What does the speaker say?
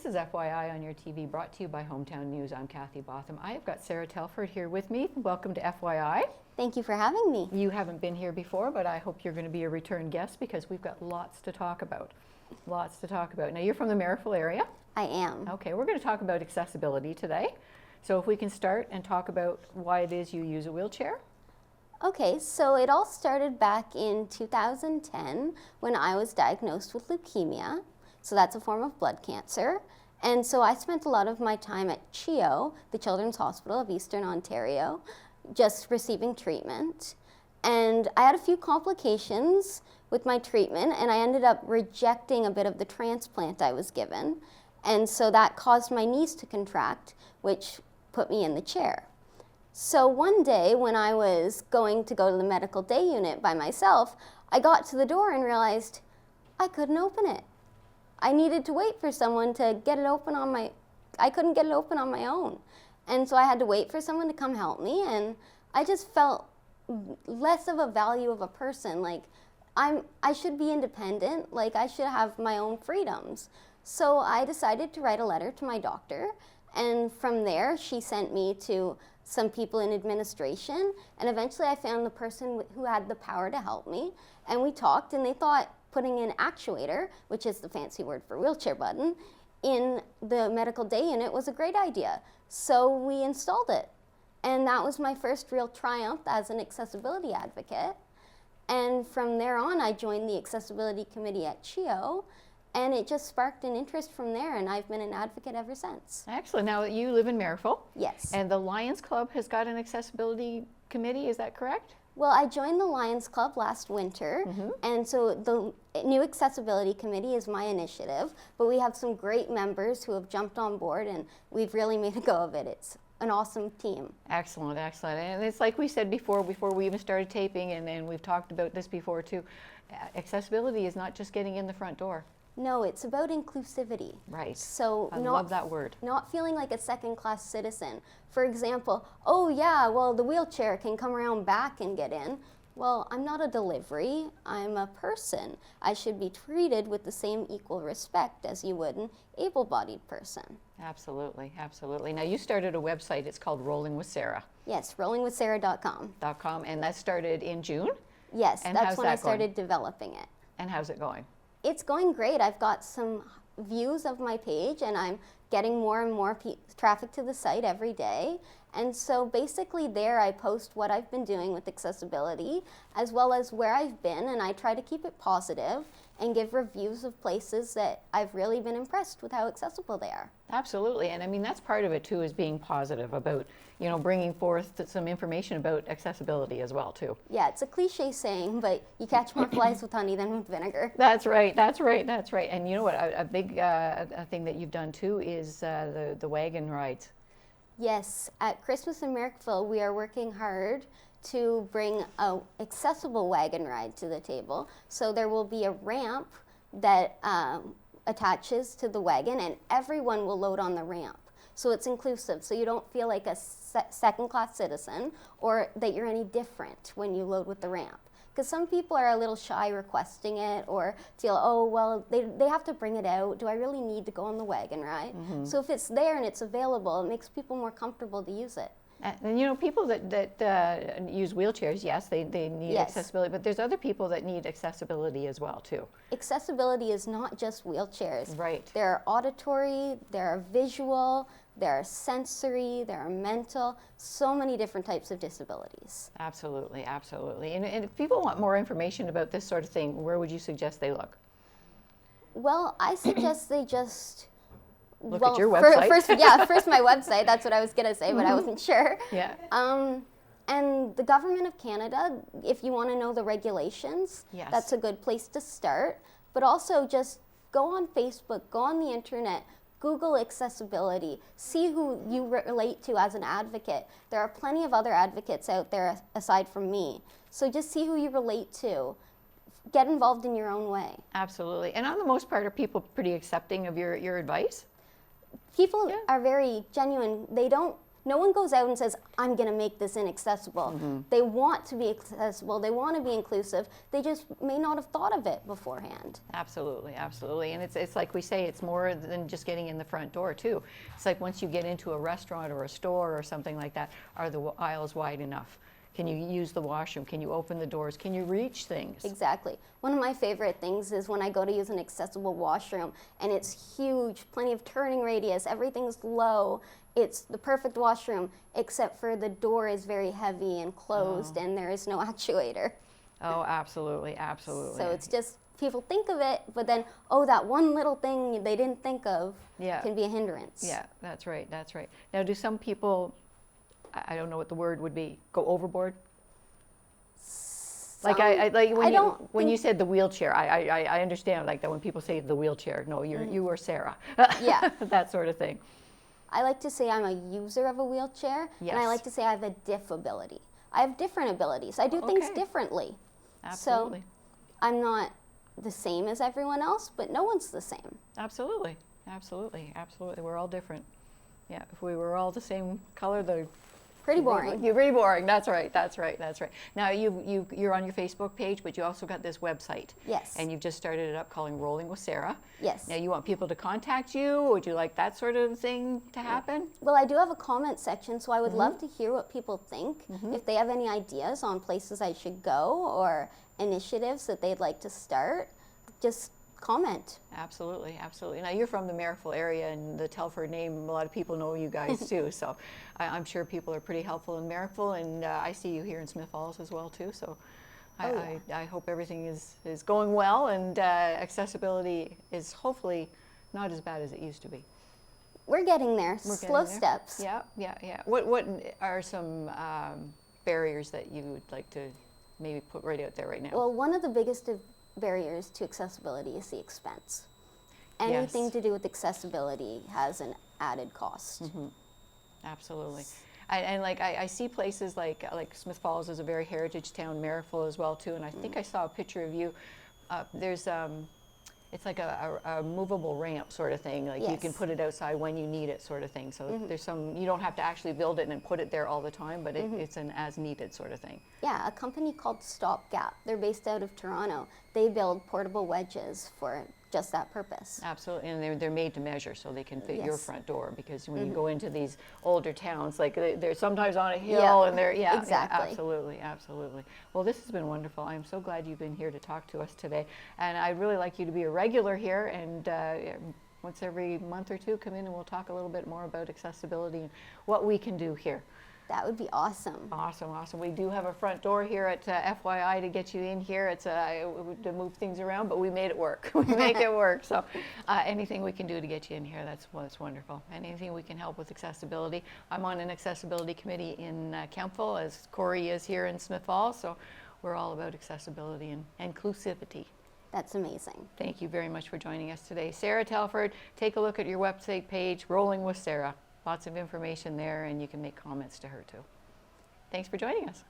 This is FYI on your TV, brought to you by Hometown News. I'm Kathy Botham. I have got Sarah Tedford here with me. Welcome to FYI. Thank you for having me. You haven't been here before, but I hope you're going to be a return guest because we've got lots to talk about. Lots to talk about. Now, you're from the Marrickville area. I am. Okay, we're going to talk about accessibility today. So if we can start and talk about why it is you use a wheelchair. Okay, so it all started back in 2010 when I was diagnosed with leukemia. So that's a form of blood cancer. And so I spent a lot of my time at CHEO, the Children's Hospital of Eastern Ontario, just receiving treatment. And I had a few complications with my treatment, and I ended up rejecting a bit of the transplant I was given. And so that caused my knees to contract, which put me in the chair. So one day when I was going to the medical day unit by myself, I got to the door and realized I couldn't open it. I needed to wait for someone to get it open I couldn't get it open on my own. And so I had to wait for someone to come help me, and I just felt less of a value of a person. Like, I should be independent, like I should have my own freedoms. So I decided to write a letter to my doctor, and from there she sent me to some people in administration, and eventually I found the person who had the power to help me, and we talked, and they thought putting an actuator, which is the fancy word for wheelchair button, in the medical day unit was a great idea. So we installed it. And that was my first real triumph as an accessibility advocate. And from there on, I joined the accessibility committee at CHEO, and it just sparked an interest from there, and I've been an advocate ever since. Excellent. Now, you live in Marrickville. Yes. And the Lions Club has got an accessibility committee, is that correct? Well, I joined the Lions Club last winter, and so the new accessibility committee is my initiative, but we have some great members who have jumped on board, and we've really made a go of it. It's an awesome team. Excellent, excellent. And it's like we said before we even started taping, and then we've talked about this before too, accessibility is not just getting in the front door. No, it's about inclusivity. Right. So I love that word. Not feeling like a second-class citizen. For example, oh yeah, well the wheelchair can come around back and get in. Well, I'm not a delivery, I'm a person. I should be treated with the same equal respect as you would an able-bodied person. Absolutely, absolutely. Now you started a website, it's called Rolling with Sarah. Yes, rollingwithsarah.com. .com, and that started in June? Yes, and that's when I started developing it. And how's it going? It's going great. I've got some views of my page, and I'm getting more and more traffic to the site every day. And so basically there I post what I've been doing with accessibility, as well as where I've been, and I try to keep it positive and give reviews of places that I've really been impressed with how accessible they are. Absolutely, and I mean that's part of it too, is being positive about, you know, bringing forth some information about accessibility as well too. Yeah, it's a cliche saying, but you catch more flies with honey than with vinegar. That's right, that's right, that's right. And you know what, a big thing that you've done too is the wagon rides. Yes, at Christmas in Marrickville, we are working hard to bring an accessible wagon ride to the table. So there will be a ramp that attaches to the wagon, and everyone will load on the ramp. So it's inclusive, so you don't feel like a second-class citizen or that you're any different when you load with the ramp. Because some people are a little shy requesting it, or feel, oh, well, they have to bring it out. Do I really need to go on the wagon ride? So if it's there and it's available, it makes people more comfortable to use it. And you know, people that use wheelchairs, yes, they need accessibility, but there's other people that need accessibility as well too. Accessibility is not just wheelchairs. Right. There are auditory, there are visual, there are sensory, there are mental, so many different types of disabilities. Absolutely, absolutely. And if people want more information about this sort of thing, where would you suggest they look? Well, I suggest they just look at your website. First my website. That's what I was gonna say, but I wasn't sure. Yeah. And the Government of Canada, if you want to know the regulations, that's a good place to start. But also just go on Facebook, go on the internet, Google accessibility, see who you relate to as an advocate. There are plenty of other advocates out there aside from me. So just see who you relate to. Get involved in your own way. Absolutely. And on the most part, are people pretty accepting of your advice? People are very genuine. They don't No one goes out and says, I'm going to make this inaccessible. They want to be accessible. They want to be inclusive. They just may not have thought of it beforehand. Absolutely, absolutely. And it's like we say, it's more than just getting in the front door, too. It's like once you get into a restaurant or a store or something like that, are the aisles wide enough? Can you use the washroom? Can you open the doors? Can you reach things? Exactly. One of my favorite things is when I go to use an accessible washroom and it's huge, plenty of turning radius, everything's low. It's the perfect washroom, except for the door is very heavy and closed and there is no actuator. Oh, absolutely, absolutely. So it's just, people think of it, but then, oh, that one little thing they didn't think of can be a hindrance. Yeah, that's right, that's right. Now, do some people, I don't know what the word would be, go overboard? Like when you said the wheelchair, I understand like that when people say the wheelchair. No, you or Sarah. Yeah. That sort of thing. I like to say I'm a user of a wheelchair, and I like to say I have a diff ability. I have different abilities. I do things differently. Absolutely. So I'm not the same as everyone else, but no one's the same. Absolutely, absolutely, absolutely. We're all different. Yeah, if we were all the same color, the Pretty boring. You're pretty boring. That's right. That's right. That's right. Now you're on your Facebook page, but you also got this website. Yes. And you've just started it up calling Rolling with Sarah. Yes. Now you want people to contact you? Would you like that sort of thing to happen? Well, I do have a comment section, so I would love to hear what people think. If they have any ideas on places I should go or initiatives that they'd like to start, just comment. Absolutely, absolutely. Now you're from the Marrickville area, and the Telford name, a lot of people know you guys too. So I'm sure people are pretty helpful in Marrickville, and I see you here in Smith Falls as well too. So I hope everything is going well, and accessibility is hopefully not as bad as it used to be. We're getting there. We're Slow getting there. steps. Yeah, yeah, yeah. What are some barriers that you would like to maybe put right out there right now? Well, one of the biggest barriers to accessibility is the expense. Anything to do with accessibility has an added cost. Absolutely. And like I see places like Smith Falls is a very heritage town, Marrickville as well too, and I think I saw a picture of you. There's it's like a movable ramp sort of thing, like you can put it outside when you need it sort of thing. So there's some, you don't have to actually build it and put it there all the time, but it's an as needed sort of thing. Yeah, a company called Stopgap. They're based out of Toronto. They build portable wedges for just that purpose. Absolutely, and they're made to measure so they can fit your front door, because when you go into these older towns, like they're sometimes on a hill and they're, exactly. Absolutely, absolutely. Well, this has been wonderful. I'm so glad you've been here to talk to us today, and I'd really like you to be a regular here, and once every month or two come in and we'll talk a little bit more about accessibility and what we can do here. That would be awesome. Awesome, awesome. We do have a front door here at FYI to get you in here. It's to move things around, but we made it work. We make it work. So anything we can do to get you in here, that's wonderful. Anything we can help with accessibility. I'm on an accessibility committee in Kempville, as Corey is here in Smith Falls. So we're all about accessibility and inclusivity. That's amazing. Thank you very much for joining us today. Sarah Tedford, take a look at your website page, Rolling with Sarah. Lots of information there, and you can make comments to her too. Thanks for joining us.